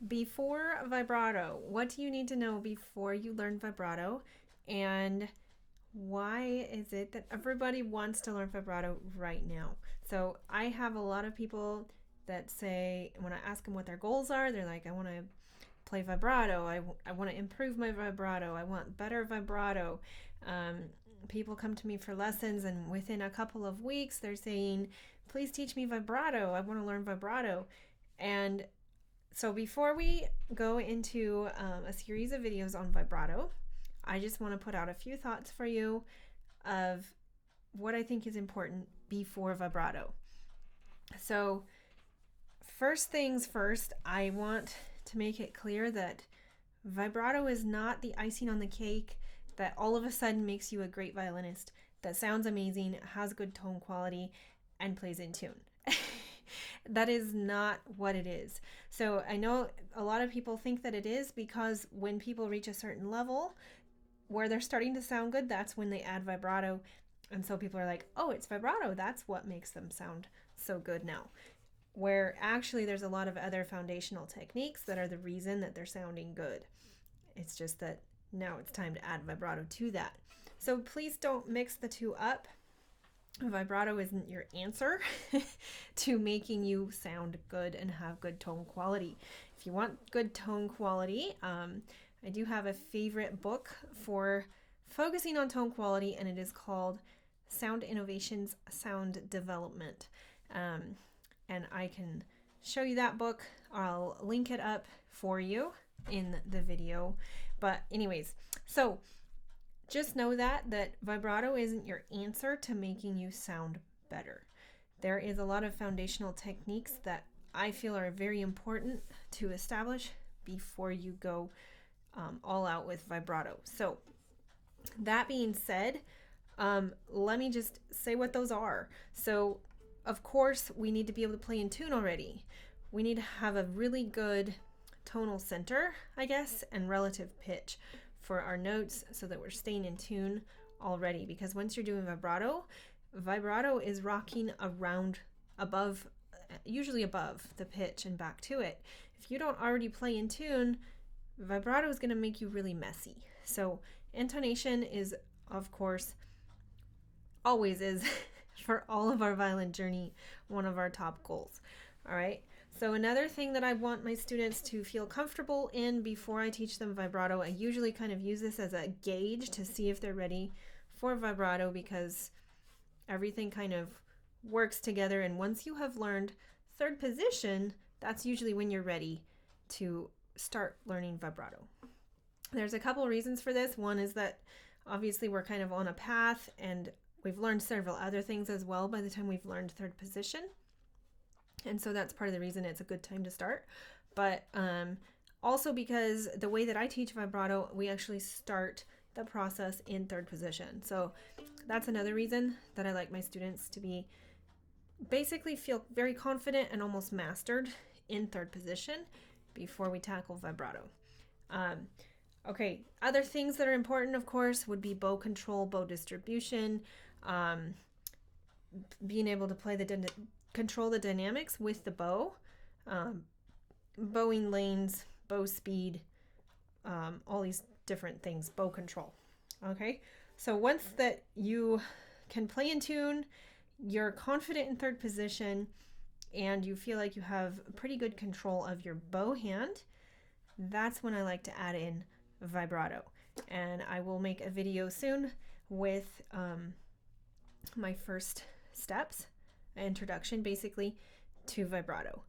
before vibrato, what do you need to know before you learn vibrato? And why is it that everybody wants to learn vibrato right now? So I have a lot of people that say, when I ask them what their goals are, they're like, I want to play vibrato. I want to improve my vibrato. I want better vibrato. People come to me for lessons, and within a couple of weeks, they're saying, please teach me vibrato. I want to learn vibrato. And so before we go into a series of videos on vibrato, I just want to put out a few thoughts for you of what I think is important before vibrato. So first things first, I want to make it clear that vibrato is not the icing on the cake that all of a sudden makes you a great violinist that sounds amazing, has good tone quality, and plays in tune. That is not what it is. So I know a lot of people think that it is, because when people reach a certain level where they're starting to sound good, that's when they add vibrato. And so people are like, oh, it's vibrato. That's what makes them sound so good now. Where actually there's a lot of other foundational techniques that are the reason that they're sounding good. It's just that now it's time to add vibrato to that. So please don't mix the two up. Vibrato isn't your answer to making you sound good and have good tone quality. If you want good tone quality, I do have a favorite book for focusing on tone quality, and it is called Sound Innovations, Sound Development. And I can show you that book. I'll link it up for you in the video. But anyways, so just know that vibrato isn't your answer to making you sound better. There is a lot of foundational techniques that I feel are very important to establish before you go all out with vibrato. So that being said, let me just say what those are. So of course, we need to be able to play in tune already. We need to have a really good tonal center, I guess, and relative pitch for our notes so that we're staying in tune already. Because once you're doing vibrato, vibrato is rocking around above, usually above the pitch and back to it. If you don't already play in tune, vibrato is going to make you really messy. So intonation is, of course, always is for all of our violin journey, one of our top goals. All right. So another thing that I want my students to feel comfortable in before I teach them vibrato, I usually kind of use this as a gauge to see if they're ready for vibrato, because everything kind of works together. And once you have learned third position, that's usually when you're ready to start learning vibrato. There's a couple reasons for this. One is that obviously we're kind of on a path, and we've learned several other things as well by the time we've learned third position. And so that's part of the reason it's a good time to start. But also because the way that I teach vibrato, we actually start the process in third position. So that's another reason that I like my students to be basically feel very confident and almost mastered in third position before we tackle vibrato. Okay, other things that are important, of course, would be bow control, bow distribution, being able to play control the dynamics with the bow, bowing lanes, bow speed, all these different things, bow control. Okay, so once that you can play in tune, you're confident in third position, and you feel like you have pretty good control of your bow hand, that's when I like to add in vibrato. And I will make a video soon with my first steps, introduction basically to vibrato.